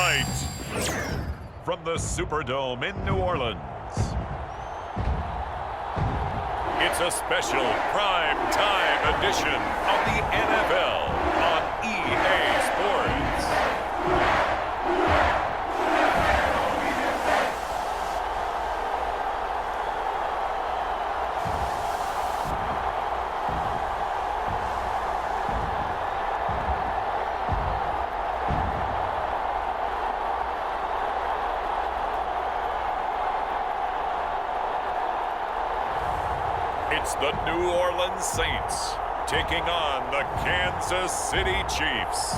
Tonight, from the Superdome in New Orleans, it's a special prime time edition of the NFL on EA Sports. It's the New Orleans Saints taking on the Kansas City Chiefs.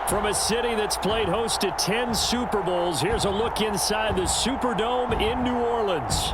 From a city that's played host to 10 Super Bowls, here's a look inside the Superdome in New Orleans.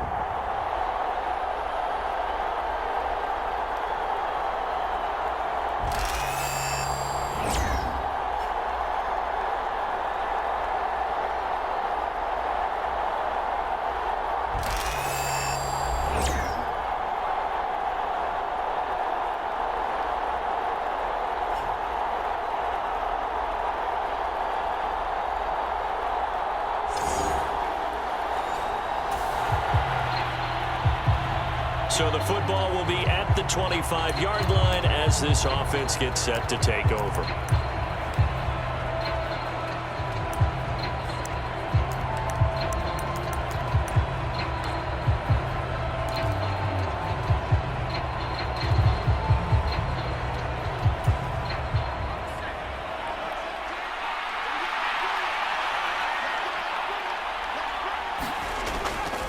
So the football will be at the 25-yard line as this offense gets set to take over.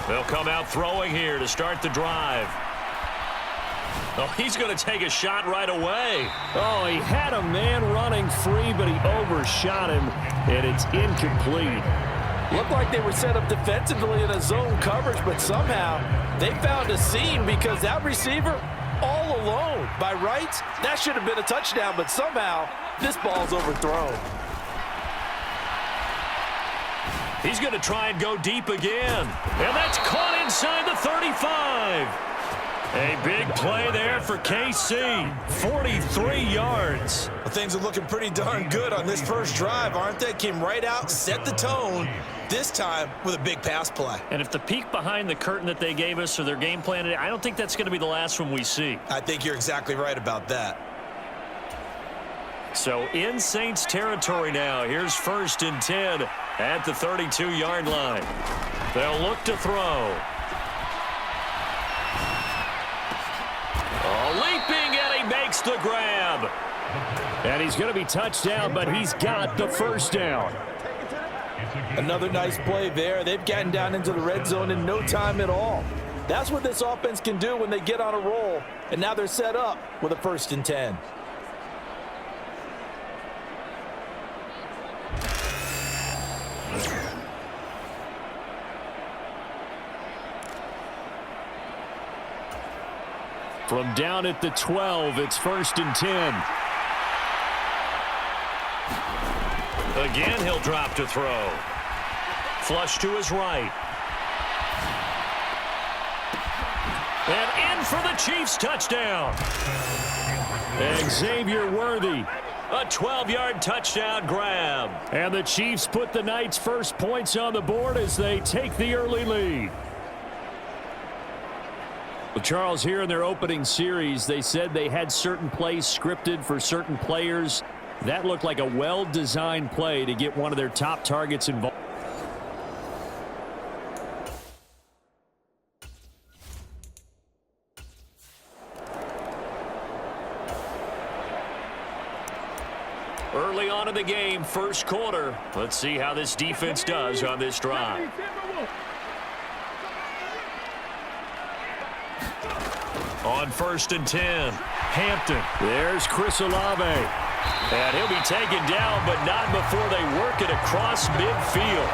They'll come out throwing here to start the drive. Oh, he's going to take a shot right away. Oh, he had a man running free, but he overshot him, and it's incomplete. Looked like they were set up defensively in a zone coverage, but somehow they found a seam because that receiver all alone. By rights, that should have been a touchdown, but somehow this ball's overthrown. He's going to try and go deep again. And that's caught inside the 35. A big play there for KC. 43 yards. Well, things are looking pretty darn good on this first drive, aren't they? Came right out, set the tone, this time with a big pass play. And if the peek behind the curtain that they gave us or their game plan, I don't think that's going to be the last one we see. I think you're exactly right about that. So in Saints territory now. Here's 1st and 10 at the 32-yard line. They'll look to throw. Oh, leaping, and he makes the grab. And he's going to be touched down, but he's got the first down. Another nice play there. They've gotten down into the red zone in no time at all. That's what this offense can do when they get on a roll. And now they're set up with a 1st and 10. From down at the 12, it's 1st and 10. Again, he'll drop to throw. Flush to his right. And in for the Chiefs touchdown. And Xavier Worthy, a 12-yard touchdown grab. And the Chiefs put the Knights' first points on the board as they take the early lead. Well, Charles, here in their opening series, they said they had certain plays scripted for certain players. That looked like a well-designed play to get one of their top targets involved. Early on in the game, first quarter. Let's see how this defense does on this drive. On 1st and 10, Hampton. There's Chris Olave. And he'll be taken down, but not before they work it across midfield.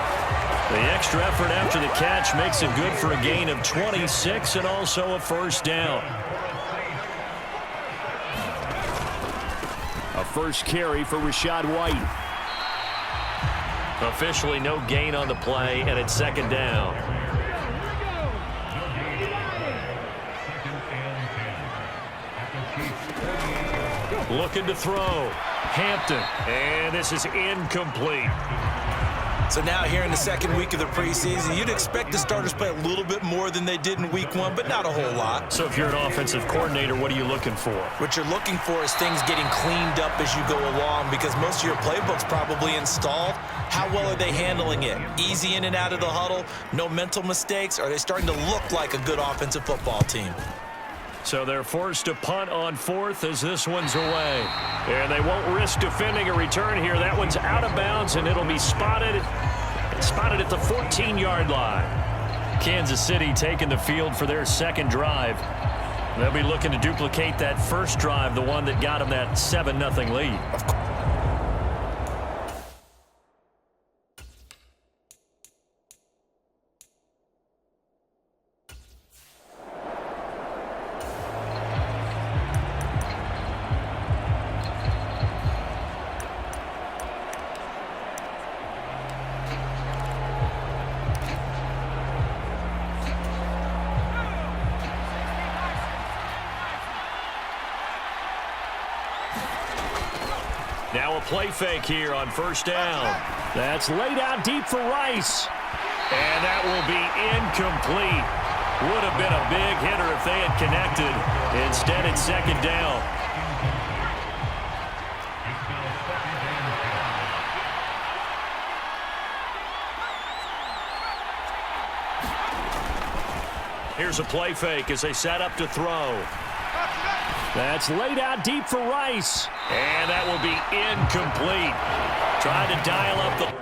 The extra effort after the catch makes it good for a gain of 26 and also a first down. A first carry for Rachaad White. Officially no gain on the play, and it's 2nd down. Looking to throw. Hampton. And this is incomplete. So now here in the second week of the preseason, you'd expect the starters play a little bit more than they did in week one, but not a whole lot. So if you're an offensive coordinator, what are you looking for? What you're looking for is things getting cleaned up as you go along, because most of your playbook's probably installed. How well are they handling it? Easy in and out of the huddle, no mental mistakes? Are they starting to look like a good offensive football team? So they're forced to punt on fourth as this one's away. And they won't risk defending a return here. That one's out of bounds, and it'll be spotted at the 14-yard line. Kansas City taking the field for their second drive. They'll be looking to duplicate that first drive, the one that got them that 7-0 lead. Of course. Now a play fake here on first down. That's laid out deep for Rice. And that will be incomplete. Would have been a big hitter if they had connected. Instead, it's second down. Here's a play fake as they set up to throw. That's laid out deep for Rice. And that will be incomplete. Trying to dial up the...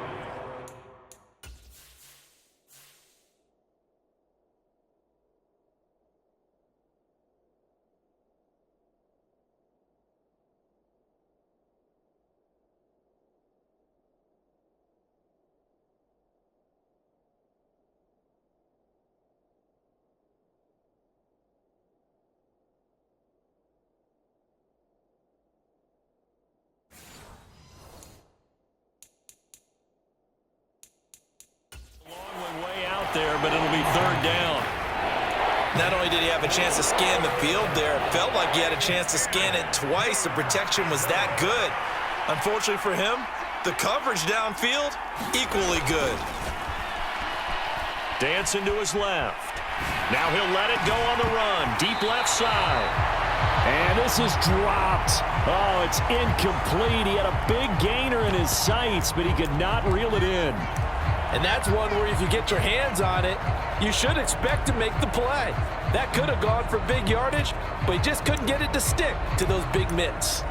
there, but it'll be third down. Not only did he have a chance to scan the field there, it felt like he had a chance to scan it twice. The protection was that good. Unfortunately for him, the coverage downfield, equally good. Dancing to his left. Now he'll let it go on the run. Deep left side. And this is dropped. Oh, it's incomplete. He had a big gainer in his sights, but he could not reel it in. And that's one where if you get your hands on it, you should expect to make the play. That could have gone for big yardage, but he just couldn't get it to stick to those big mitts.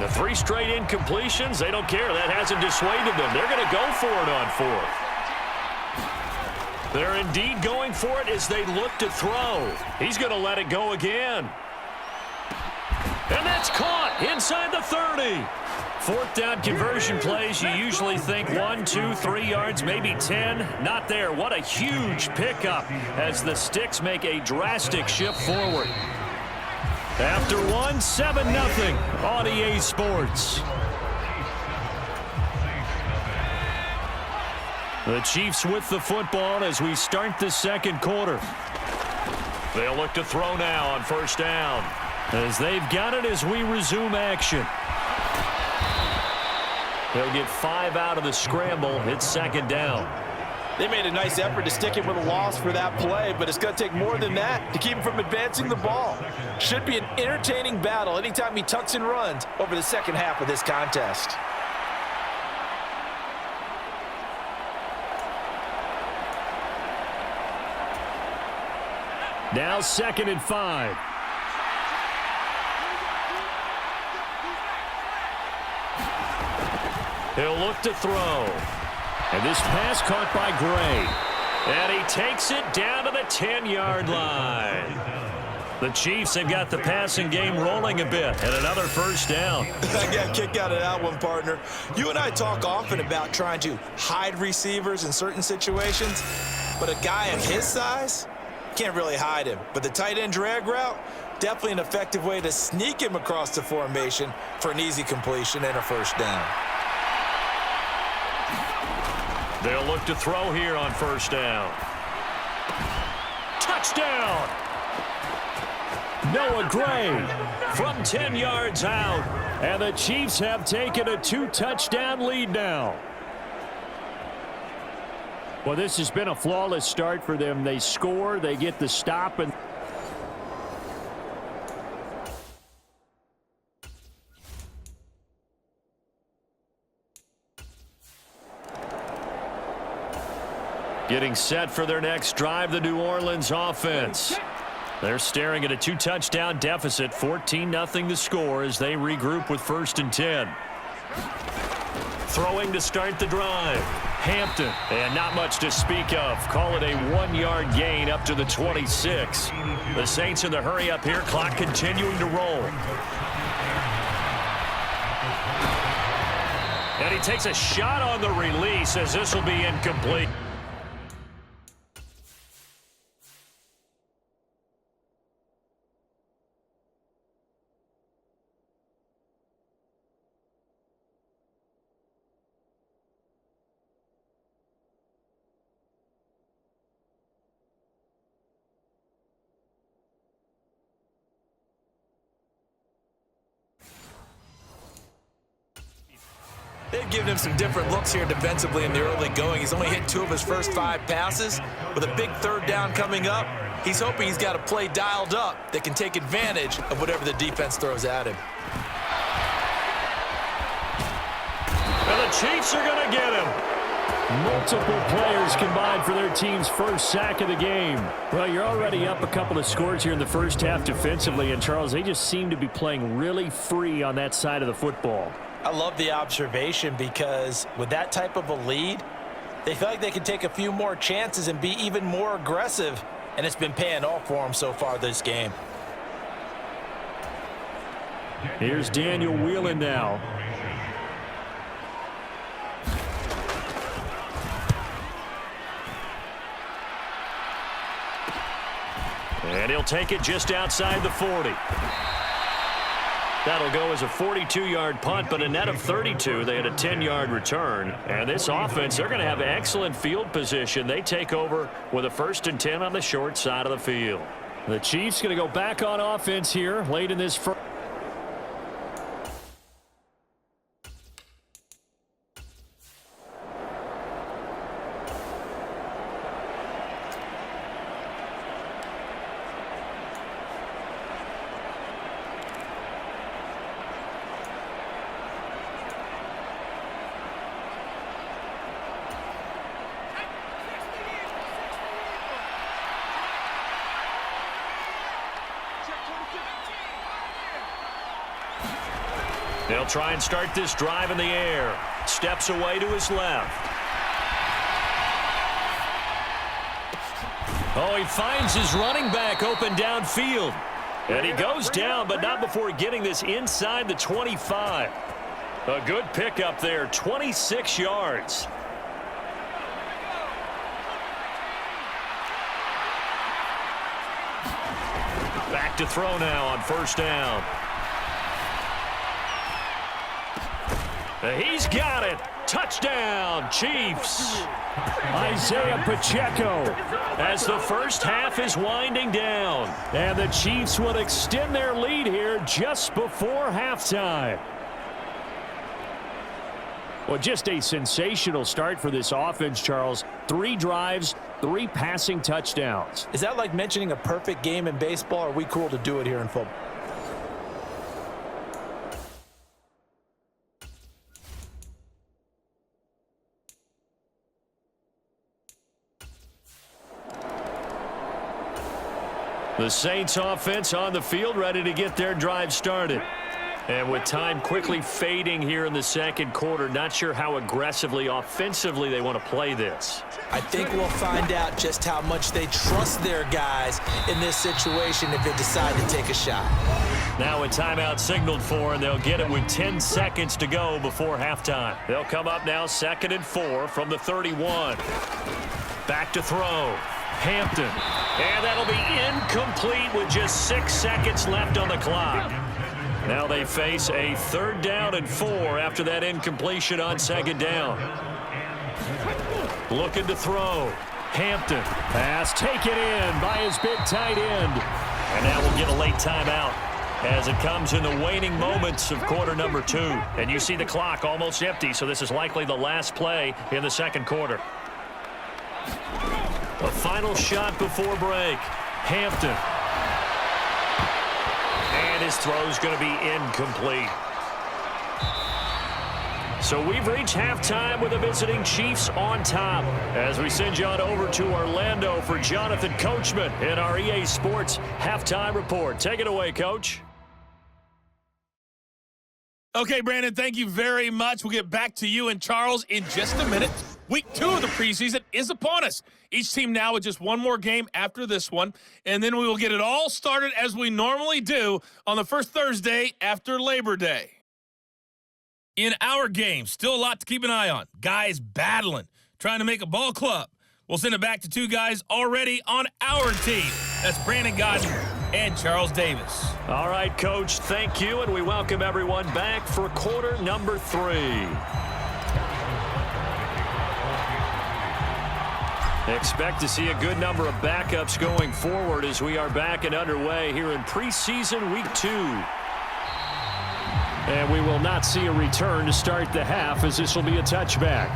The 3 straight incompletions, they don't care. That hasn't dissuaded them. They're going to go for it on fourth. They're indeed going for it as they look to throw. He's going to let it go again. And that's caught inside the 30. Fourth down conversion plays, you usually think 1, 2, 3 yards, maybe 10. Not there. What a huge pickup as the Sticks make a drastic shift forward. After 1, 7-0 on EA Sports. The Chiefs with the football as we start the second quarter. They'll look to throw now on first down as they've got it as we resume action. They'll get 5 out of the scramble. It's second down. They made a nice effort to stick him with a loss for that play, but it's going to take more than that to keep him from advancing the ball. Should be an entertaining battle anytime he tucks and runs over the second half of this contest. Now 2nd and 5. He'll look to throw. And this pass caught by Gray. And he takes it down to the 10-yard line. The Chiefs have got the passing game rolling a bit. And another first down. I got a kick out of that one, partner. You and I talk often about trying to hide receivers in certain situations. But a guy of his size can't really hide him. But the tight end drag route, definitely an effective way to sneak him across the formation for an easy completion and a first down. They'll look to throw here on first down. Touchdown! Noah Gray from 10 yards out. And the Chiefs have taken a 2-touchdown lead now. Well, this has been a flawless start for them. They score, they get the stop, and getting set for their next drive, the New Orleans offense. They're staring at a 2-touchdown deficit, 14-0 the score as they regroup with 1st and 10. Throwing to start the drive. Hampton, and not much to speak of. Call it a 1-yard gain up to the 26. The Saints in the hurry up here, clock continuing to roll. And he takes a shot on the release as this will be incomplete. They've given him some different looks here defensively in the early going. He's only hit 2 of his first 5 passes. With a big 3rd down coming up, he's hoping he's got a play dialed up that can take advantage of whatever the defense throws at him. And the Chiefs are going to get him. Multiple players combined for their team's first sack of the game. Well, you're already up a couple of scores here in the first half defensively, and Charles, they just seem to be playing really free on that side of the football. I love the observation because with that type of a lead, they feel like they can take a few more chances and be even more aggressive, and it's been paying off for them so far this game. Here's Daniel Whelan now. And he'll take it just outside the 40. That'll go as a 42-yard punt, but a net of 32. They had a 10-yard return. And this offense, they're going to have excellent field position. They take over with a 1st and 10 on the short side of the field. The Chiefs going to go back on offense here late in this first. They'll try and start this drive in the air. Steps away to his left. Oh, he finds his running back open downfield. And he goes down, but not before getting this inside the 25. A good pickup there, 26 yards. Back to throw now on 1st down. He's got it. Touchdown, Chiefs. Isaiah Pacheco as the first half is winding down. And the Chiefs will extend their lead here just before halftime. Well, just a sensational start for this offense, Charles. 3 drives, 3 passing touchdowns. Is that like mentioning a perfect game in baseball, or are we cool to do it here in football? The Saints offense on the field, ready to get their drive started. And with time quickly fading here in the second quarter, not sure how aggressively, offensively they want to play this. I think we'll find out just how much they trust their guys in this situation if they decide to take a shot. Now a timeout signaled for, and they'll get it with 10 seconds to go before halftime. They'll come up now 2nd and 4 from the 31. Back to throw. Hampton. And that'll be incomplete with just 6 seconds left on the clock. Now they face a 3rd down and 4 after that incompletion on 2nd down. Looking to throw. Hampton. Pass taken in by his big tight end. And now we'll get a late timeout as it comes in the waning moments of quarter number 2. And you see the clock almost empty, so this is likely the last play in the second quarter. A final shot before break. Hampton. And his throw's going to be incomplete. So we've reached halftime with the visiting Chiefs on top as we send you on over to Orlando for Jonathan Coachman in our EA Sports Halftime Report. Take it away, Coach. Okay, Brandon, thank you very much. We'll get back to you and Charles in just a minute. Week 2 of the preseason is upon us. Each team now with just one more game after this one, and then we will get it all started as we normally do on the first Thursday after Labor Day. In our game, still a lot to keep an eye on. Guys battling, trying to make a ball club. We'll send it back to 2 guys already on our team. That's Brandon Godden and Charles Davis. All right, Coach, thank you, and we welcome everyone back for quarter number 3. Expect to see a good number of backups going forward as we are back and underway here in preseason week 2. And we will not see a return to start the half as this will be a touchback.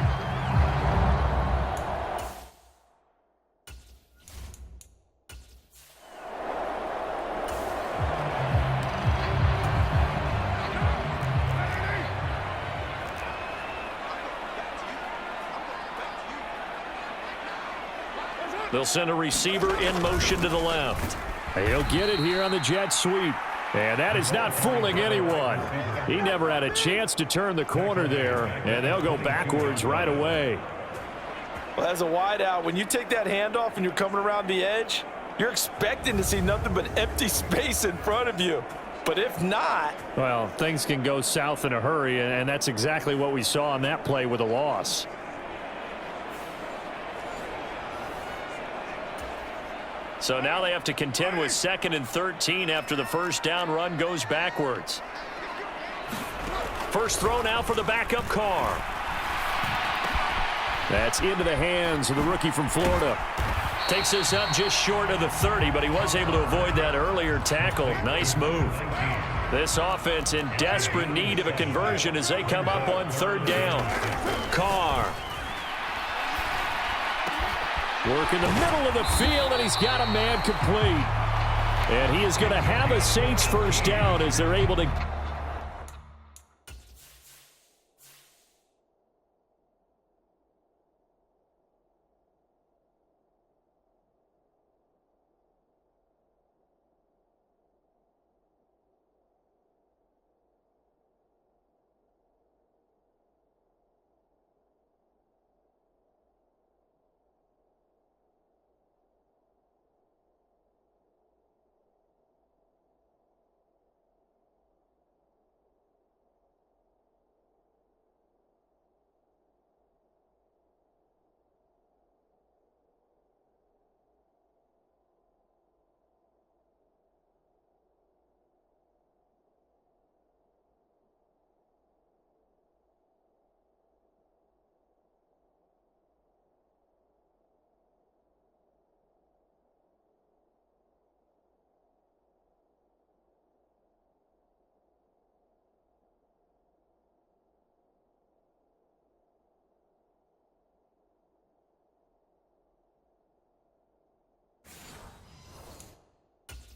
They'll send a receiver in motion to the left. He'll get it here on the jet sweep. And that is not fooling anyone. He never had a chance to turn the corner there, and they'll go backwards right away. Well, as a wideout, when you take that handoff and you're coming around the edge, you're expecting to see nothing but empty space in front of you. But if not... well, things can go south in a hurry, and that's exactly what we saw on that play with a loss. So now they have to contend with 2nd and 13 after the first down run goes backwards. First throw now for the backup Carr. That's into the hands of the rookie from Florida. Takes this up just short of the 30, but he was able to avoid that earlier tackle. Nice move. This offense in desperate need of a conversion as they come up on 3rd down. Carr. Work in the middle of the field, and he's got a man complete. And he is going to have a Saints first down as they're able to...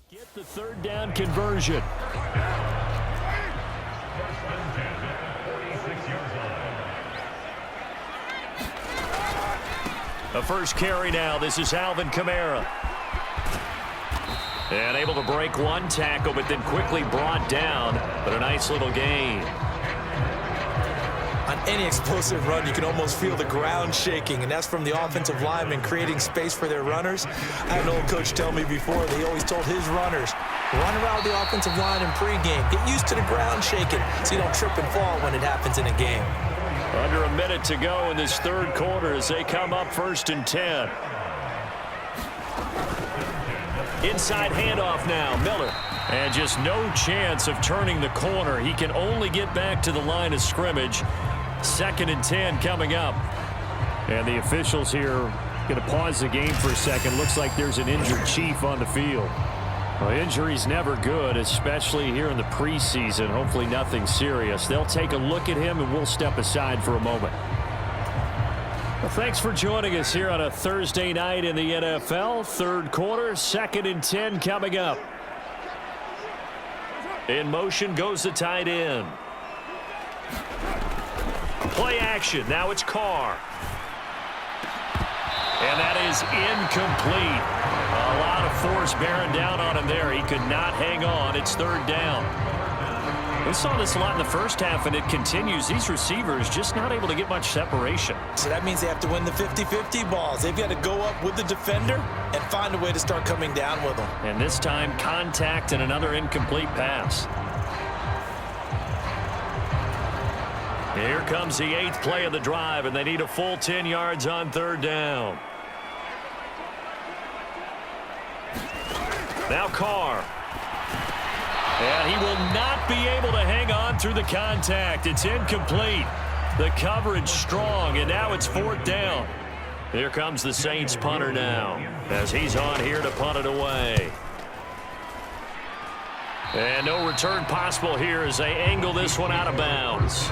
Get the 3rd down conversion. The first carry now. This is Alvin Kamara. And able to break one tackle, but then quickly brought down. But a nice little gain. On any explosive run, you can almost feel the ground shaking, and that's from the offensive linemen creating space for their runners. I had an old coach tell me before that he always told his runners, run around the offensive line in pregame. Get used to the ground shaking so you don't trip and fall when it happens in a game. Under a minute to go in this 3rd quarter as they come up 1st and 10. Inside handoff now, Miller. And just no chance of turning the corner. He can only get back to the line of scrimmage. 2nd and 10 coming up. And the officials here Going to pause the game for a second. Looks like there's an injured Chief on the field. Well, injury's never good, especially here in the preseason. Hopefully nothing serious. They'll take a look at him, and we'll step aside for a moment. Well, thanks for joining us here on a Thursday night in the NFL. Third quarter, 2nd and 10 coming up. In motion goes the tight end. Play action. Now it's Carr. And that is incomplete. A lot of force bearing down on him there. He could not hang on. It's 3rd down. We saw this a lot in the first half, and it continues. These receivers just not able to get much separation. So that means they have to win the 50-50 balls. They've got to go up with the defender and find a way to start coming down with them. And this time, contact and another incomplete pass. Here comes the 8th play of the drive, and they need a full 10 yards on 3rd down. Now Carr. And he will not be able to hang on through the contact. It's incomplete. The coverage strong, and now it's 4th down. Here comes the Saints punter now, as he's on here to punt it away. And no return possible here as they angle this one out of bounds.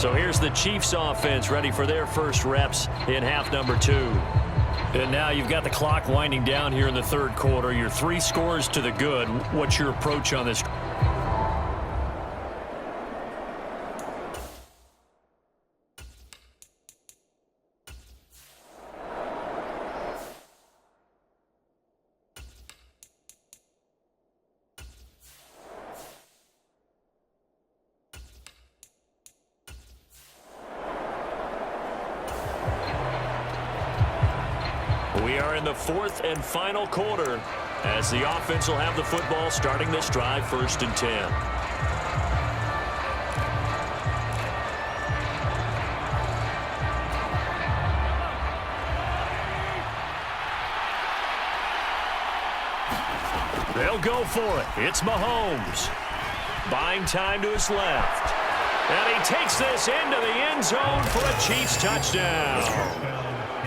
So here's the Chiefs offense ready for their first reps in half number 2. And now you've got the clock winding down here in the 3rd quarter. You're 3 scores to the good. What's your approach on this? We are in the 4th and final quarter as the offense will have the football starting this drive 1st and 10. They'll go for it. It's Mahomes. Buying time to his left. And he takes this into the end zone for a Chiefs touchdown.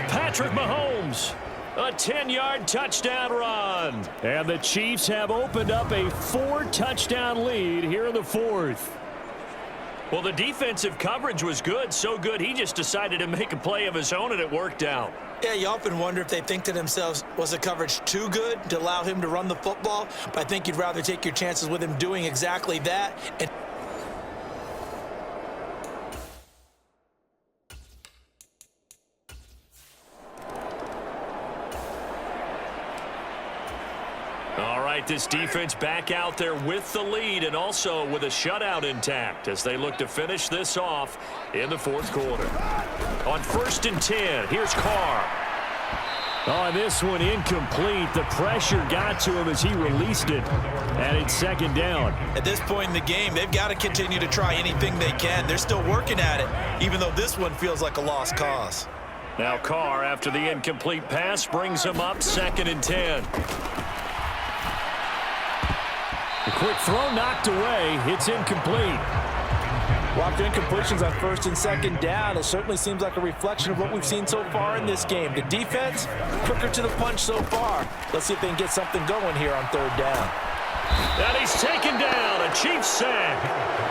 Patrick Mahomes. A 10-yard touchdown run. And the Chiefs have opened up a 4-touchdown lead here in the 4th. Well, the defensive coverage was good, so good he just decided to make a play of his own, and it worked out. Yeah, you often wonder if they think to themselves, was the coverage too good to allow him to run the football? But I think you'd rather take your chances with him doing exactly that. And this defense back out there with the lead and also with a shutout intact as they look to finish this off in the 4th quarter. On 1st and 10, here's Carr. Oh, this one incomplete. The pressure got to him as he released it, and it's 2nd down. At this point in the game, they've got to continue to try anything they can. They're still working at it, even though this one feels like a lost cause. Now Carr, after the incomplete pass, brings him up 2nd and 10. The quick throw knocked away. It's incomplete. Well, after incompletions on 1st and 2nd down, it certainly seems like a reflection of what we've seen so far in this game. The defense, quicker to the punch so far. Let's see if they can get something going here on 3rd down. And he's taken down. A Chiefs sack.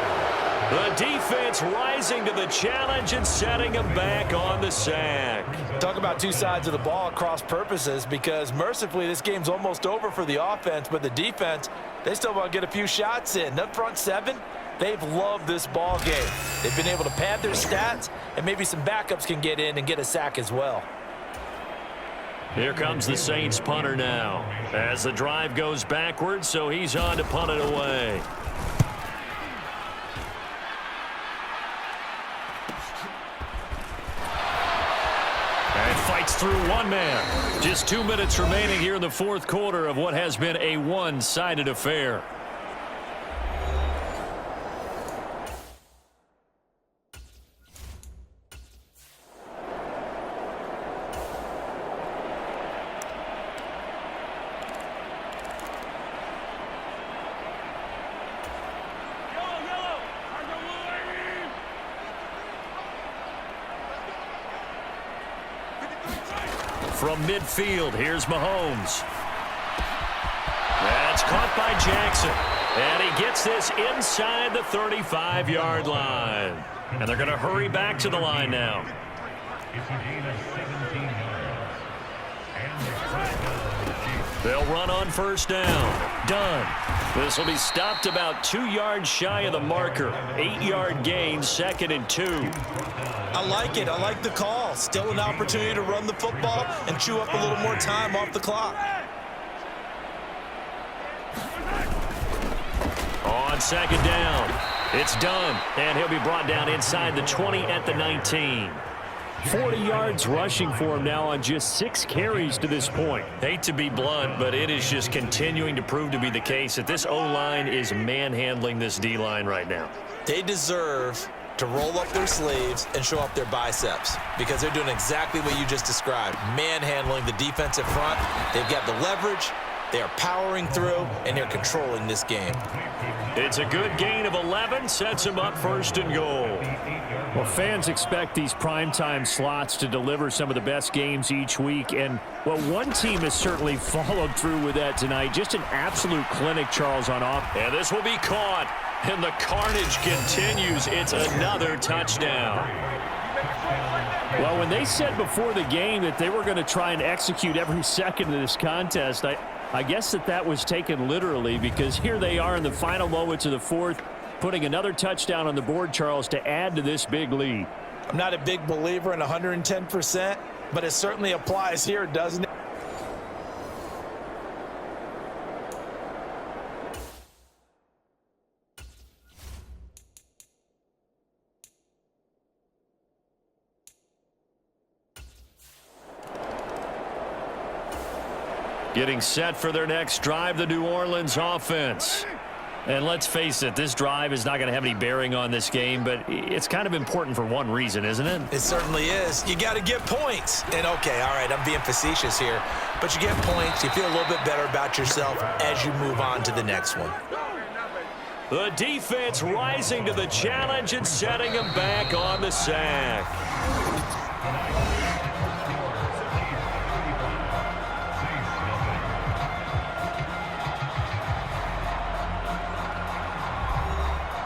The defense rising to the challenge and setting him back on the sack. Talk about 2 sides of the ball at cross purposes, because mercifully this game's almost over for the offense, but the defense, they still want to get a few shots in. That front 7, they've loved this ball game. They've been able to pad their stats, and maybe some backups can get in and get a sack as well. Here comes the Saints punter now as the drive goes backwards, so he's on to punt it away. Fights through one man. Just 2 minutes remaining here in the 4th quarter of what has been a one-sided affair. from midfield. Here's Mahomes. That's caught by Jackson. And he gets this inside the 35-yard line. And they're going to hurry back to the line now. They'll run on first down. Done. This will be stopped about 2 yards shy of the marker. 8-yard gain, 2nd and 2. I like it. I like the call. Still an opportunity to run the football and chew up a little more time off the clock. On second down, it's done. And he'll be brought down inside the 20 at the 19. 40 yards rushing for him now on just 6 carries to this point. Hate to be blunt, but it is just continuing to prove to be the case that this O-line is manhandling this D-line right now. They deserve to roll up their sleeves and show up their biceps because they're doing exactly what you just described, manhandling the defensive front. They've got the leverage. They are powering through, and they're controlling this game. It's a good gain of 11, sets them up 1st and goal. Well, fans expect these primetime slots to deliver some of the best games each week, and well, one team has certainly followed through with that tonight. Just an absolute clinic, Charles, on offense. And this will be caught, and the carnage continues. It's another touchdown. Well, when they said before the game that they were going to try and execute every second of this contest, I guess that was taken literally, because here they are in the final moments of the 4th, putting another touchdown on the board, Charles, to add to this big lead. I'm not a big believer in 110%, but it certainly applies here, doesn't it? Getting set for their next drive, the New Orleans offense. And let's face it, this drive is not going to have any bearing on this game, but it's kind of important for one reason, isn't it? It certainly is. You got to get points. And, okay, all right, I'm being facetious here, but you get points. You feel a little bit better about yourself as you move on to the next one. The defense rising to the challenge and setting them back on the sack.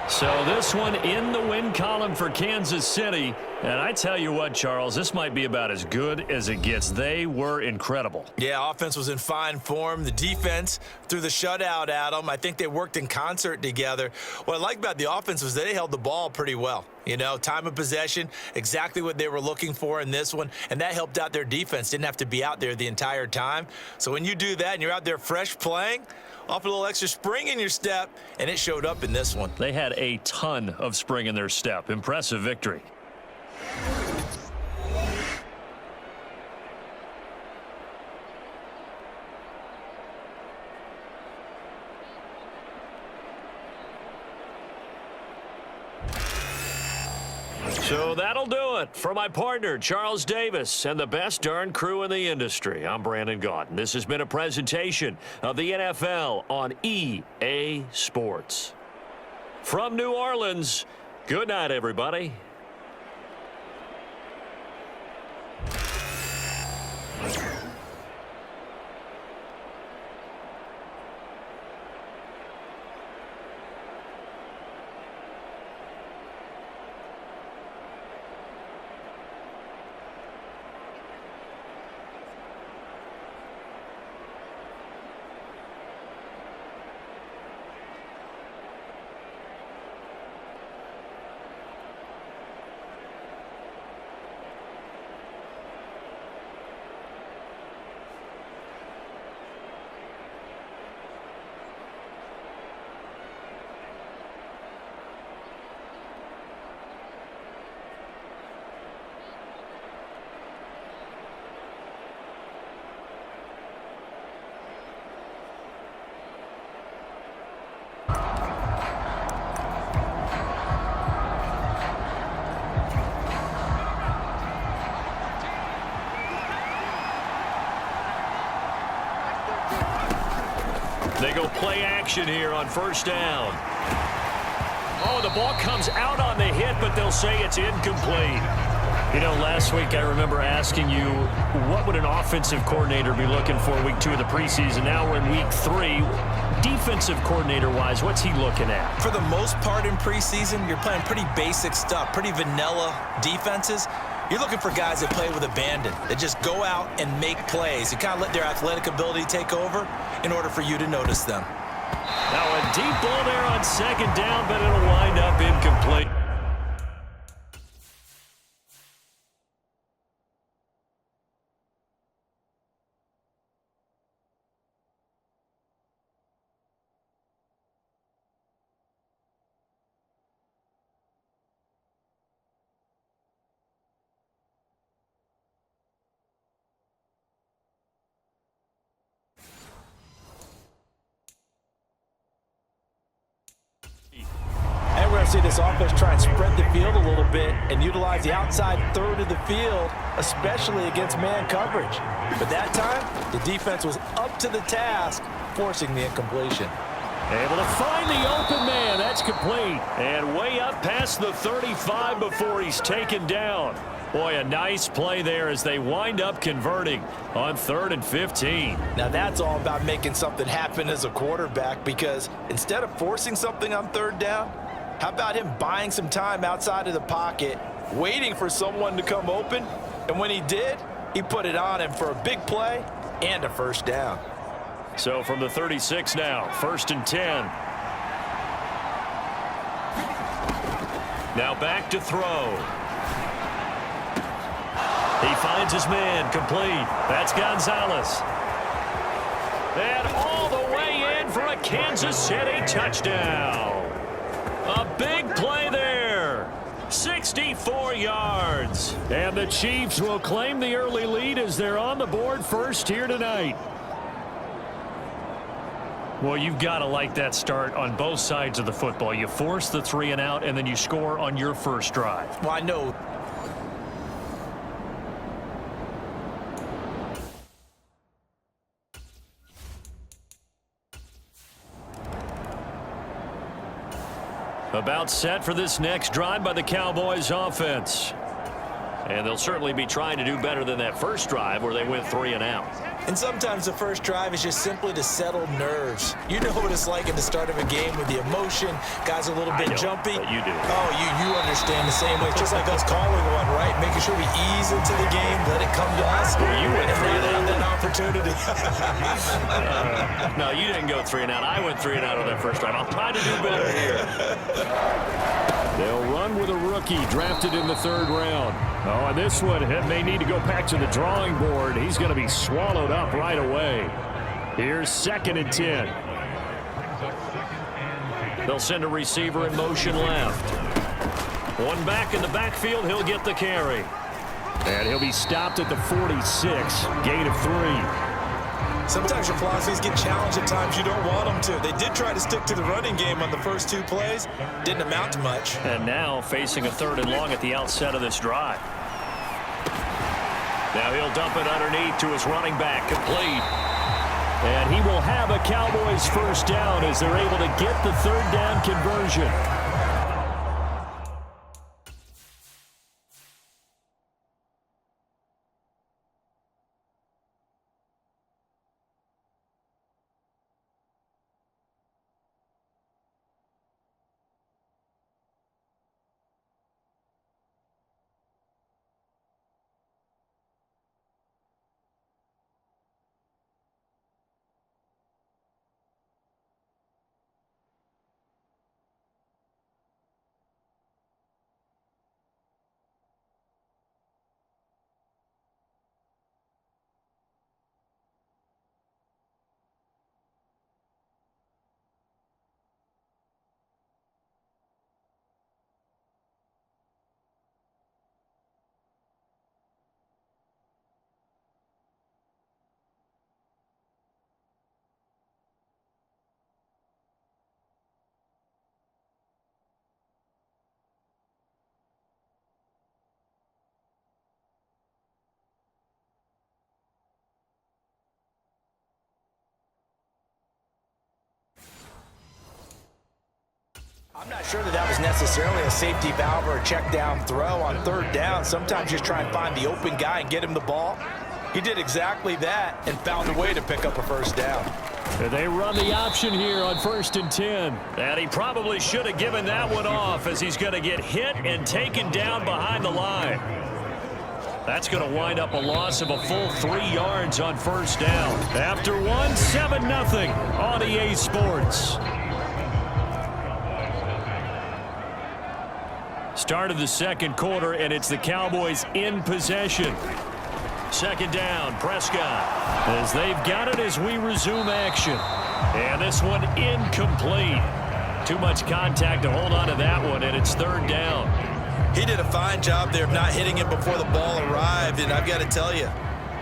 So this one in the win column for Kansas City. And I tell you what, Charles, this might be about as good as it gets. They were incredible. Yeah, offense was in fine form. The defense threw the shutout at them. I think they worked in concert together. What I like about the offense was they held the ball pretty well. You know, time of possession, exactly what they were looking for in this one, and that helped out their defense. Didn't have to be out there the entire time. So when you do that and you're out there fresh playing, off a little extra spring in your step, and it showed up in this one. They had a ton of spring in their step. Impressive victory. So that'll do it for my partner, Charles Davis, and the best darn crew in the industry. I'm Brandon Gaudin. This has been a presentation of the NFL on EA Sports. From New Orleans, good night, everybody. They go play action here on first down. Oh, the ball comes out on the hit, but they'll say it's incomplete. You know, last week I remember asking you, what would an offensive coordinator be looking for week 2 of the preseason? Now we're in week 3. Defensive coordinator-wise, what's he looking at? For the most part in preseason, you're playing pretty basic stuff, pretty vanilla defenses. You're looking for guys that play with abandon, that just go out and make plays. You kind of let their athletic ability take over in order for you to notice them. Now a deep ball there on second down, but it'll wind up incomplete. And we're going to see this offense try and spread the field a little bit and utilize the outside third of the field, especially against man coverage. But that time, the defense was up to the task, forcing the incompletion. Able to find the open man. That's complete. And way up past the 35 before he's taken down. Boy, a nice play there as they wind up converting on 3rd and 15. Now that's all about making something happen as a quarterback, because instead of forcing something on 3rd down, how about him buying some time outside of the pocket, waiting for someone to come open, and when he did, he put it on him for a big play and a 1st down. So from the 36 now, 1st and 10. Now back to throw. He finds his man, complete. That's Gonzalez. And all the way in for a Kansas City touchdown. A big play there. 64 yards. And the Chiefs will claim the early lead as they're on the board first here tonight. Well, you've got to like that start on both sides of the football. You force the 3 and out, and then you score on your first drive. Well, I know. About set for this next drive by the Cowboys offense. And they'll certainly be trying to do better than that first drive where they went 3 and out. And sometimes the first drive is just simply to settle nerves. You know what it's like at the start of a game with the emotion. Guys are a little bit jumpy. But you do. Oh, you understand the same way. It's just like us calling one, right? Making sure we ease into the game, let it come to us. Well, you went and 3 and out. That opportunity. No, you didn't go 3 and out. I went 3 and out on that first drive. I'll try to do better here. They'll run with a rookie drafted in the 3rd round. Oh, and this one may need to go back to the drawing board. He's going to be swallowed up right away. Here's 2nd and 10. They'll send a receiver in motion left. One back in the backfield. He'll get the carry. And he'll be stopped at the 46. Gain of 3. Sometimes your philosophies get challenged at times you don't want them to. They did try to stick to the running game on the first 2 plays. Didn't amount to much. And now facing a 3rd and long at the outset of this drive. Now he'll dump it underneath to his running back, complete. And he will have a Cowboys first down as they're able to get the 3rd down conversion. I'm not sure that was necessarily a safety valve or a check down throw on third down. Sometimes you just try and find the open guy and get him the ball. He did exactly that and found a way to pick up a first down. They run the option here on 1st and 10. And he probably should have given that one off, as he's going to get hit and taken down behind the line. That's going to wind up a loss of a full 3 yards on first down. After one, 7-0 on EA Sports. Start of the second quarter, and it's the Cowboys in possession. Second down, Prescott, as they've got it as we resume action. And this one incomplete. Too much contact to hold on to that one, and it's third down. He did a fine job there of not hitting him before the ball arrived, and I've got to tell you,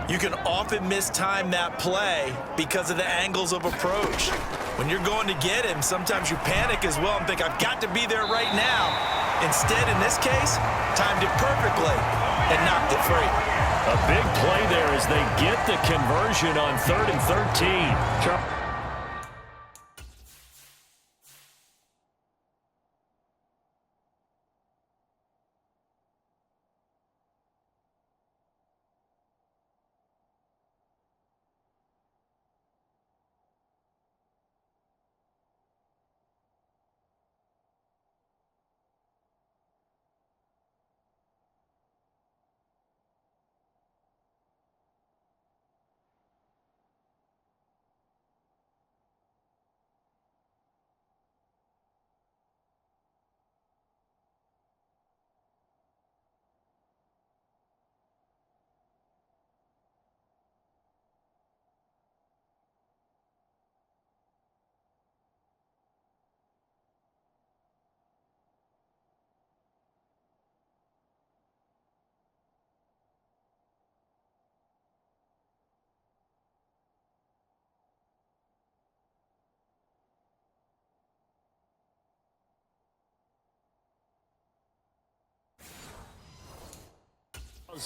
you can often mistime that play because of the angles of approach. When you're going to get him, sometimes you panic as well and think, I've got to be there right now. Instead, in this case, timed it perfectly and knocked it free. A big play there as they get the conversion on 3rd and 13.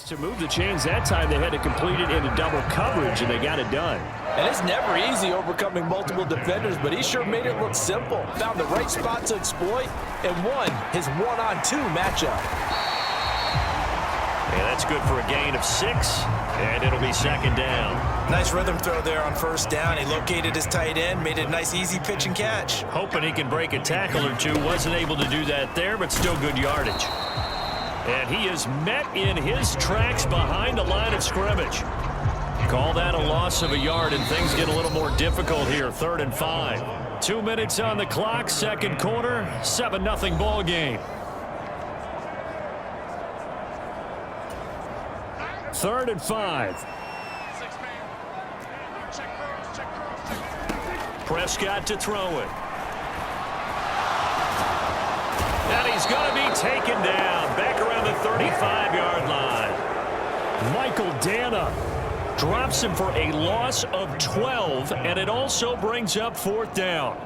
To move the chains that time, they had to complete it into double coverage, and they got it done. And it's never easy overcoming multiple defenders, but he sure made it look simple. Found the right spot to exploit and won his one-on-2 matchup. And that's good for a gain of 6, and it'll be second down. Nice rhythm throw there on first down. He located his tight end, made it a nice easy pitch and catch. Hoping he can break a tackle or two. Wasn't able to do that there, but still good yardage. And he is met in his tracks behind the line of scrimmage. Call that a loss of a yard, and things get a little more difficult here. 3rd and 5. 2 minutes on the clock, second quarter, 7-0 ball game. 3rd and 5. Prescott to throw it. And he's going to be taken down back around the 35-yard line. Michael Dana drops him for a loss of 12, and it also brings up 4th down.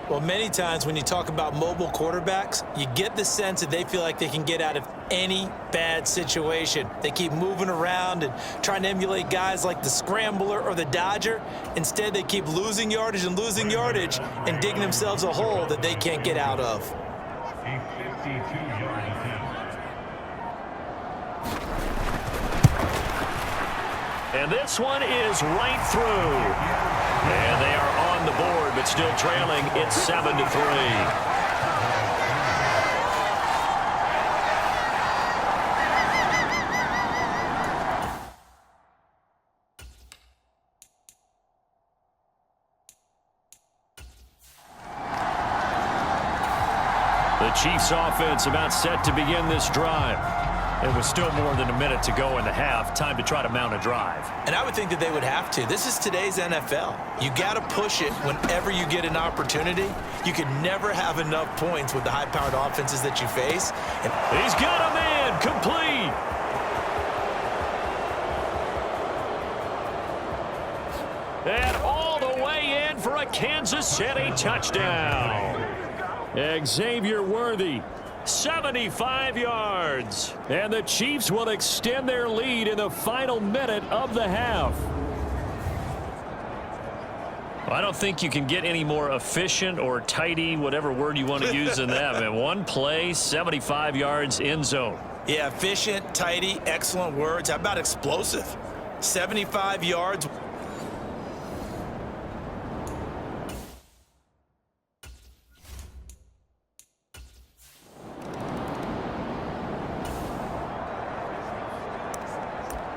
Well, many times when you talk about mobile quarterbacks, you get the sense that they feel like they can get out of any bad situation. They keep moving around and trying to emulate guys like the Scrambler or the Dodger. Instead, they keep losing yardage and digging themselves a hole that they can't get out of. And this one is right through. And they are on the board, but still trailing. It's 7-3. The Chiefs offense about set to begin this drive. It was still more than a minute to go in the half. Time to try to mount a drive. And I would think that they would have to. This is today's NFL. You got to push it whenever you get an opportunity. You can never have enough points with the high-powered offenses that you face. And he's got a man complete. And all the way in for a Kansas City touchdown. Xavier Worthy, 75 yards. and the Chiefs will extend their lead in the final minute of the half. I don't think you can get any more efficient or tidy, whatever word you want to use in that. Man, one play, 75 yards, end zone. Yeah, efficient, tidy, excellent words. How about explosive? 75 yards.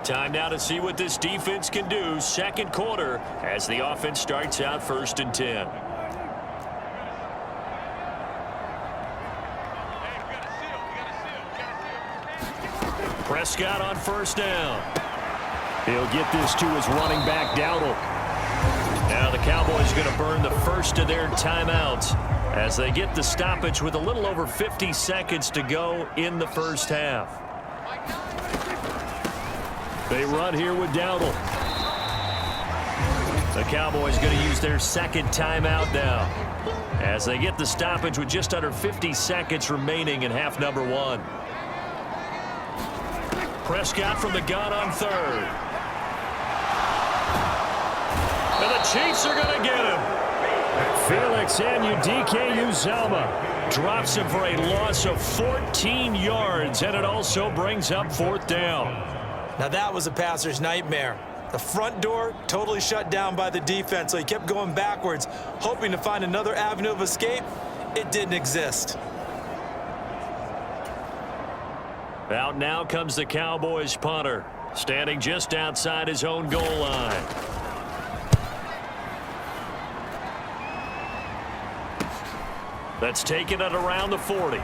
Time now to see what this defense can do. Second quarter as the offense starts out 1st and 10. Prescott on 1st down. He'll get this to his running back, Dowdle. Now the Cowboys are going to burn the first of their timeouts as they get the stoppage with a little over 50 seconds to go in the first half. They run here with Dowdle. The Cowboys going to use their second timeout now as they get the stoppage with just under 50 seconds remaining in half number 1. Prescott from the gun on 3rd. And the Chiefs are going to get him. Felix Anudike-Uzomah Drops him for a loss of 14 yards, and it also brings up 4th down. Now that was a passer's nightmare. The front door totally shut down by the defense, so he kept going backwards, hoping to find another avenue of escape. It didn't exist. Out now comes the Cowboys punter, standing just outside his own goal line. That's taken it around the 40.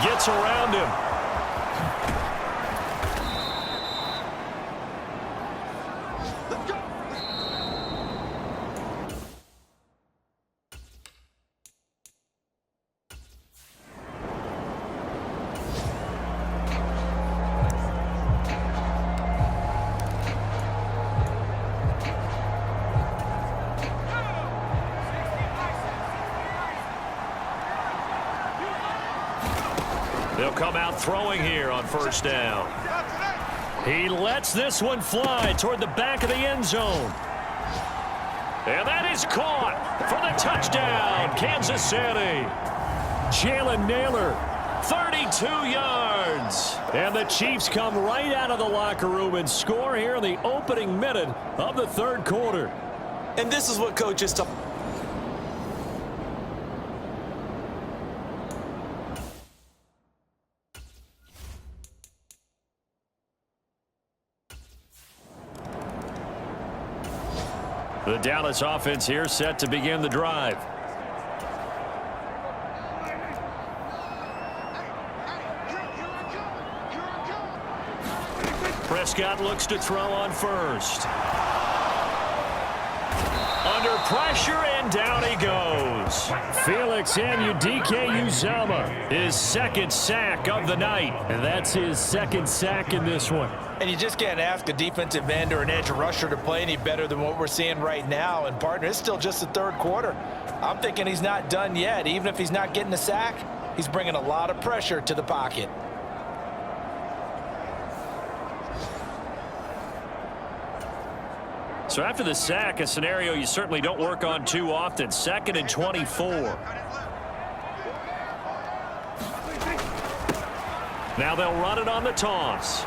Gets around him. They'll come out throwing here on 1st down. He lets this one fly toward the back of the end zone. And that is caught for the touchdown, Kansas City. Jalen Nailor. 32 yards. And the Chiefs come right out of the locker room and score here in the opening minute of the 3rd quarter. And this is what coaches tell. The Dallas offense here set to begin the drive. Prescott looks to throw on 1st. Under pressure, and down he goes. Felix Anudike-Uzomah. His 2nd sack of the night. And that's his 2nd sack in this one. And you just can't ask a defensive end or an edge rusher to play any better than what we're seeing right now. And, partner, it's still just the 3rd quarter. I'm thinking he's not done yet. Even if he's not getting a sack, he's bringing a lot of pressure to the pocket. So after the sack, a scenario you certainly don't work on too often. 2nd and 24. Now they'll run it on the toss.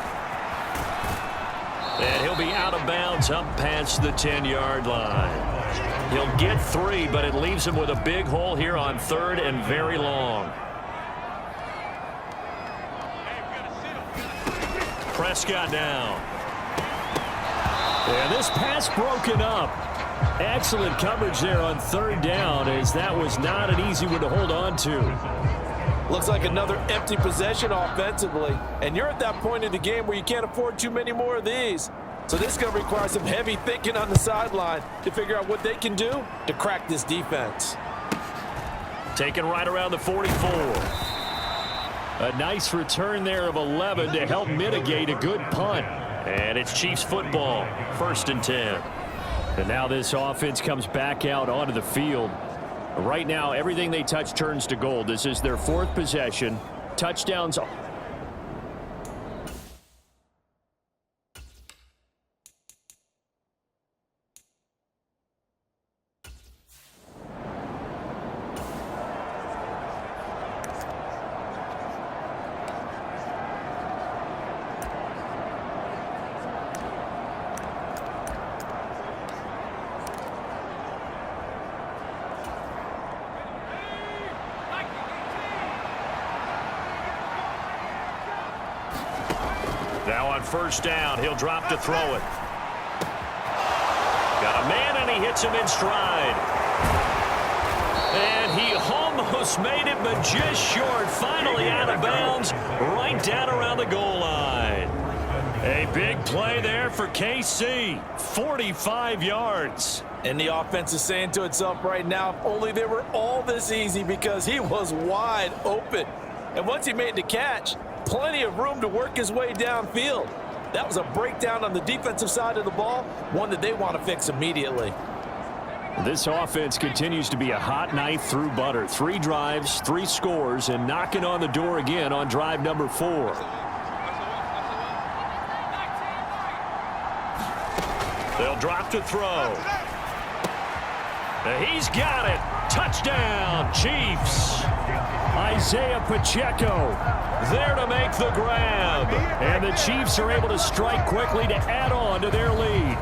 And he'll be out of bounds up past the 10-yard line. He'll get 3, but it leaves him with a big hole here on 3rd and very long. Prescott down. And this pass broken up. Excellent coverage there on 3rd down, as that was not an easy one to hold on to. Looks like another empty possession offensively. And you're at that point in the game where you can't afford too many more of these. So this is going to require some heavy thinking on the sideline to figure out what they can do to crack this defense. Taken right around the 44. A nice return there of 11 to help mitigate a good punt. And it's Chiefs football, 1st and 10. And now this offense comes back out onto the field. Right now, everything they touch turns to gold. This is their 4th possession. Touchdowns. Now on first down, he'll drop to throw it. Got a man, and he hits him in stride. And he almost made it, but just short. Finally out of bounds, right down around the goal line. A big play there for KC. 45 yards. And the offense is saying to itself right now, if only they were all this easy, because he was wide open. And once he made the catch, plenty of room to work his way downfield. That was a breakdown on the defensive side of the ball, one that they want to fix immediately. This offense continues to be a hot knife through butter. 3 drives, 3 scores, and knocking on the door again on drive number 4. They'll drop to throw. He's got it. Touchdown, Chiefs. Isaiah Pacheco There to make the grab. And the Chiefs are able to strike quickly to add on to their lead.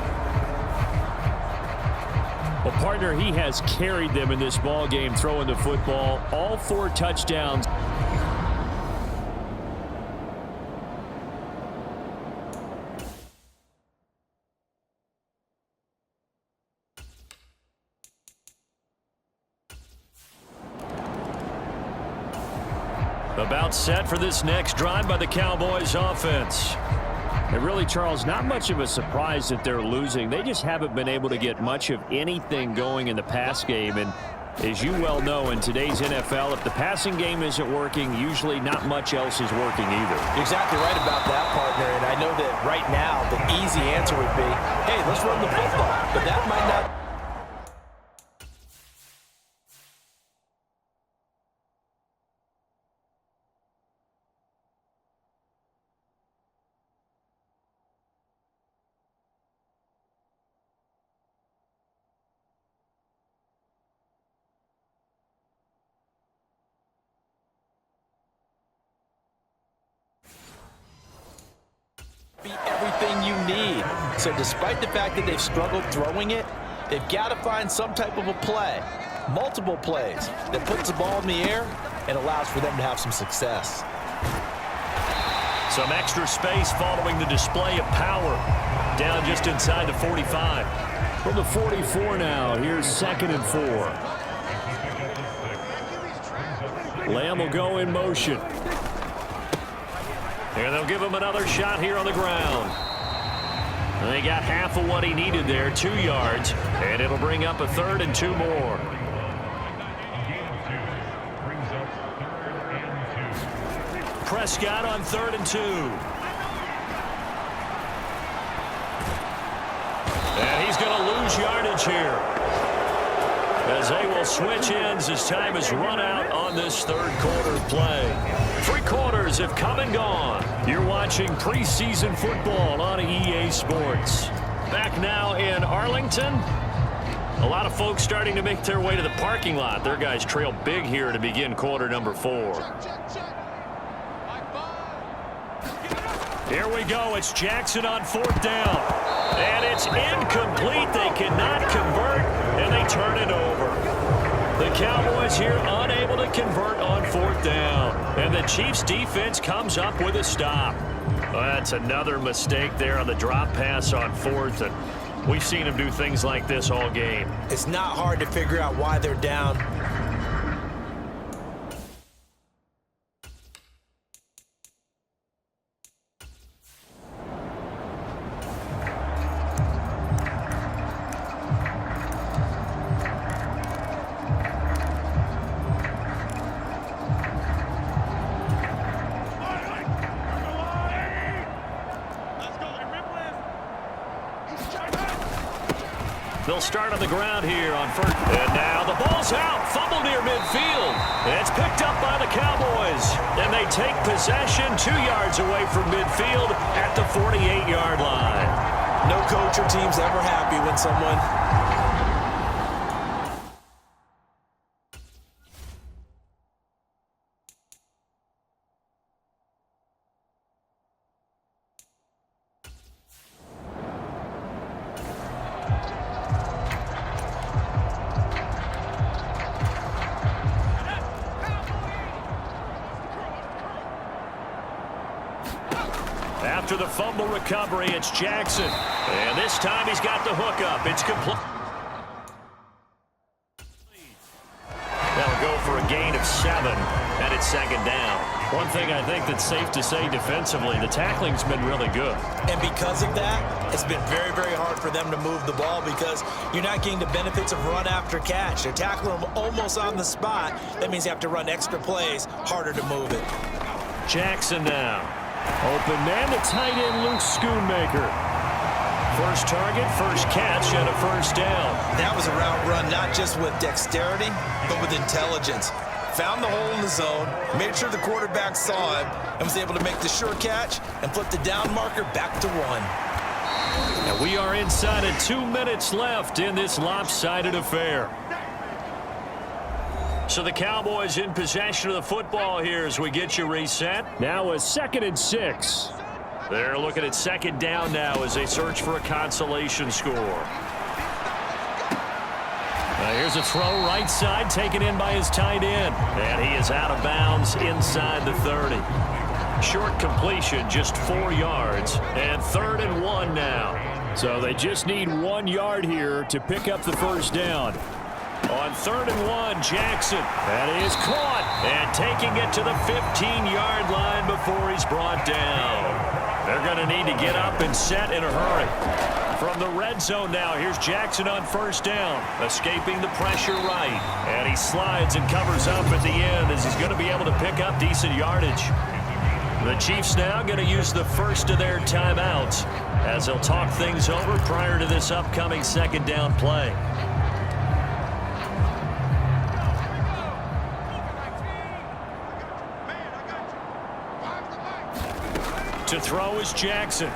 Well, partner, he has carried them in this ball game throwing the football. All 4 touchdowns. About set for this next drive by the Cowboys offense. And really, Charles, not much of a surprise that they're losing. They just haven't been able to get much of anything going in the pass game. And as you well know, in today's NFL, if the passing game isn't working, usually not much else is working either. Exactly right about that, partner. And I know that right now the easy answer would be, hey, let's run the football. But that might not. Be everything you need. So despite the fact that they've struggled throwing it, they've got to find some type of a play, multiple plays, that puts the ball in the air and allows for them to have some success. Some extra space following the display of power. Down just inside the 45. From the 44 now, here's 2nd and 4. Lamb will go in motion. And they'll give him another shot here on the ground. And they got half of what he needed there, 2 yards. And it'll bring up a 3rd and 2 more. Prescott on 3rd and 2. And he's going to lose yardage here, as they will switch ends as time is run out on this 3rd quarter play. 3 quarters have come and gone. You're watching preseason football on EA Sports. Back now in Arlington. A lot of folks starting to make their way to the parking lot. Their guys trail big here to begin quarter number 4. Here we go. It's Jackson on 4th down. And it's incomplete. They cannot convert, and they turn it over. The Cowboys here unable to convert on 4th down. And the Chiefs defense comes up with a stop. Well, that's another mistake there on the drop pass on 4th. And we've seen them do things like this all game. It's not hard to figure out why they're down. They'll start on the ground here on 1st. And now the ball's out. Fumble near midfield. And it's picked up by the Cowboys. And they take possession 2 yards away from midfield at the 48-yard line. No coach or team's ever happy when someone... after the fumble recovery. It's Jackson. And this time he's got the hook up. It's complete. They'll go for a gain of 7, and it's second down. One thing I think that's safe to say defensively, the tackling's been really good. And because of that, it's been very, very hard for them to move the ball because you're not getting the benefits of run after catch. They're tackling them almost on the spot. That means you have to run extra plays, harder to move it. Jackson now. Open man, the tight end, Luke Schoonmaker. First target, first catch, and a first down. That was a route run not just with dexterity, but with intelligence. Found the hole in the zone, made sure the quarterback saw him, and was able to make the sure catch and flip the down marker back to 1. And we are inside of 2 minutes left in this lopsided affair. So the Cowboys in possession of the football here as we get you reset. Now a 2nd and 6. They're looking at second down now as they search for a consolation score. Here's a throw right side taken in by his tight end. And he is out of bounds inside the 30. Short completion, just 4 yards. And 3rd and 1 now. So they just need 1 yard here to pick up the first down. On 3rd and 1, Jackson. That is caught. And taking it to the 15-yard line before he's brought down. They're going to need to get up and set in a hurry. From the red zone now, here's Jackson on first down. Escaping the pressure right. And he slides and covers up at the end as he's going to be able to pick up decent yardage. The Chiefs now going to use the first of their timeouts as they'll talk things over prior to this upcoming second down play. To throw is Jackson.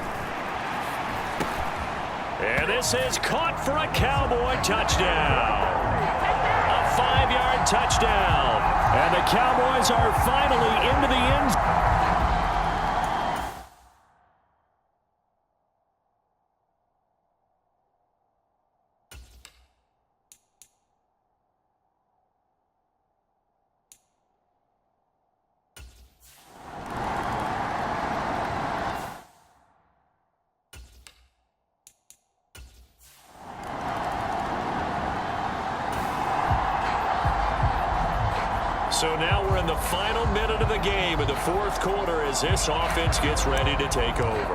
And this is caught for a Cowboy touchdown. A 5-yard touchdown. And the Cowboys are finally into the end zone. So now we're in the final minute of the game in the 4th quarter as this offense gets ready to take over.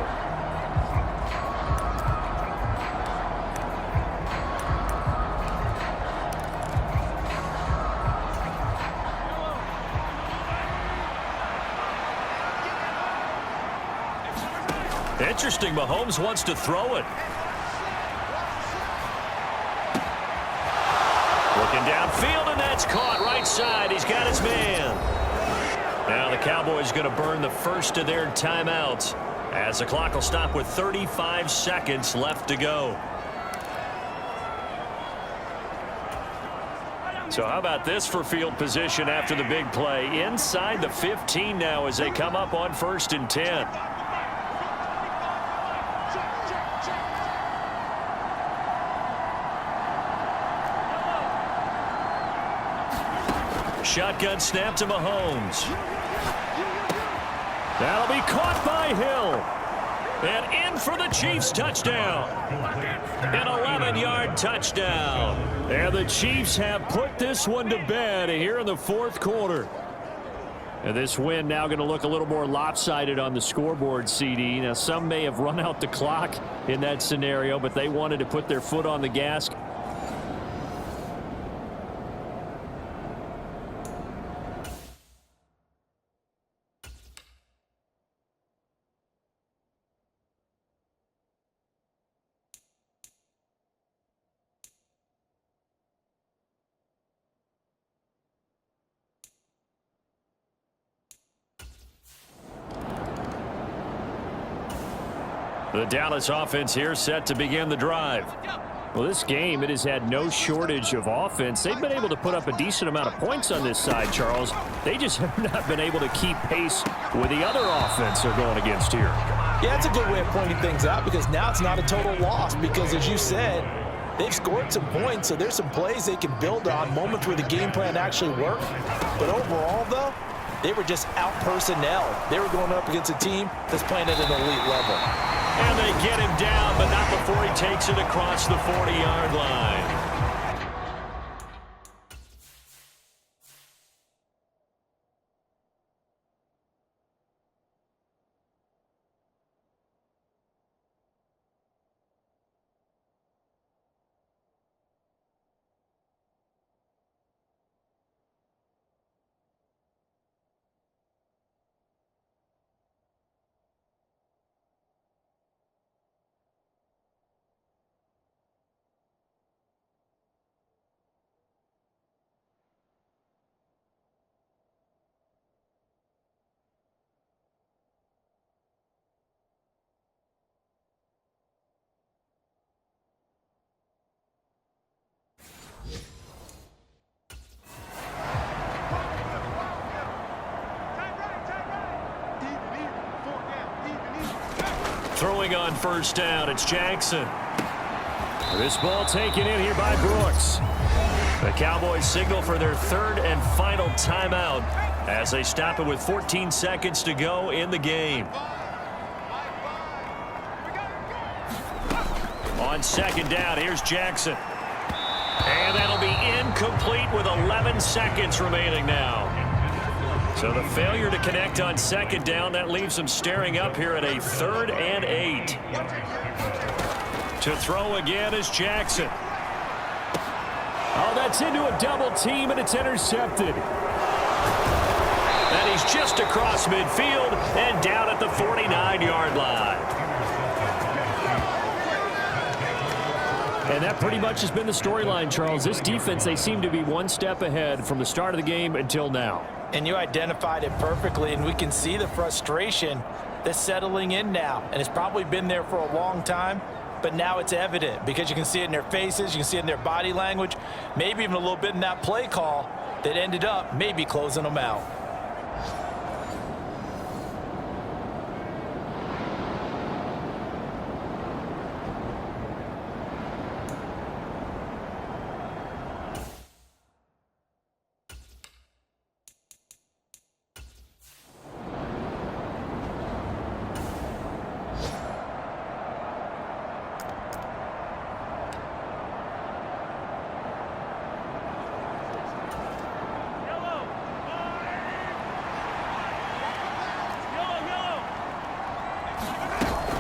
Interesting, Mahomes wants to throw it. Looking downfield, and that's caught right side. He's got his man. Now the Cowboys going to burn the first of their timeouts as the clock will stop with 35 seconds left to go. So how about this for field position after the big play? Inside the 15 now as they come up on 1st and 10. Shotgun snap to Mahomes. That'll be caught by Hill. And in for the Chiefs touchdown. An 11-yard touchdown. And the Chiefs have put this one to bed here in the 4th quarter. And this win now going to look a little more lopsided on the scoreboard, CD. Now, some may have run out the clock in that scenario, but they wanted to put their foot on the gas. The Dallas offense here set to begin the drive. Well, this game, it has had no shortage of offense. They've been able to put up a decent amount of points on this side, Charles. They just have not been able to keep pace with the other offense they're going against here. Yeah, that's a good way of pointing things out because now it's not a total loss because, as you said, they've scored some points, so there's some plays they can build on, moments where the game plan actually worked. But overall, though, They were just out personnel. They were going up against a team that's playing at an elite level. And they get him down, but not before he takes it across the 40-yard line. Throwing on first down, it's Jackson. This ball taken in here by Brooks. The Cowboys signal for their third and final timeout as they stop it with 14 seconds to go in the game. On second down, here's Jackson. And that'll be incomplete with 11 seconds remaining now. So the failure to connect on second down, that leaves them staring up here at a 3rd and 8. To throw again is Jackson. Oh, that's into a double team, and it's intercepted. And he's just across midfield and down at the 49-yard line. And that pretty much has been the storyline, Charles. This defense, they seem to be one step ahead from the start of the game until now. And you identified it perfectly, and we can see the frustration that's settling in now. And it's probably been there for a long time, but now it's evident because you can see it in their faces, you can see it in their body language, maybe even a little bit in that play call that ended up maybe closing them out.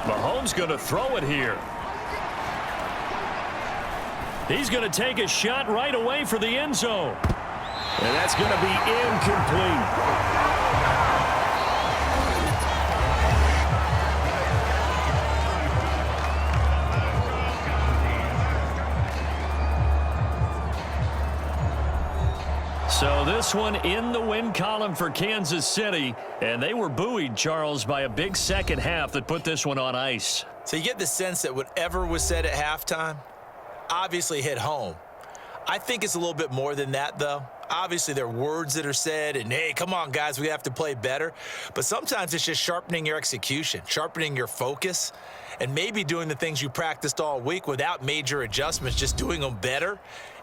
Mahomes going to throw it here. He's going to take a shot right away for the end zone. And that's going to be incomplete. So this one in the win column for Kansas City, and they were buoyed, Charles, by a big second half that put this one on ice. So you get the sense that whatever was said at halftime obviously hit home. I think it's a little bit more than that, though. Obviously, there are words that are said, and, hey, come on, guys, we have to play better. But sometimes it's just sharpening your execution, sharpening your focus, and maybe doing the things you practiced all week without major adjustments, just doing them better.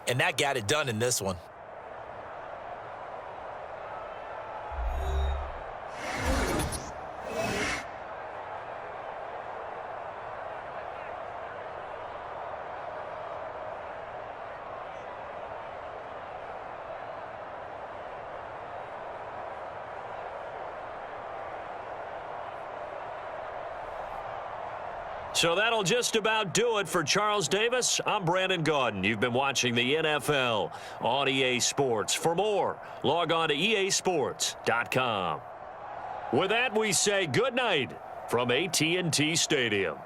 And that got it done in this one. So that'll just about do it for Charles Davis. I'm Brandon Gaudin. You've been watching the NFL on EA Sports. For more, log on to easports.com. With that, we say good night from AT&T Stadium.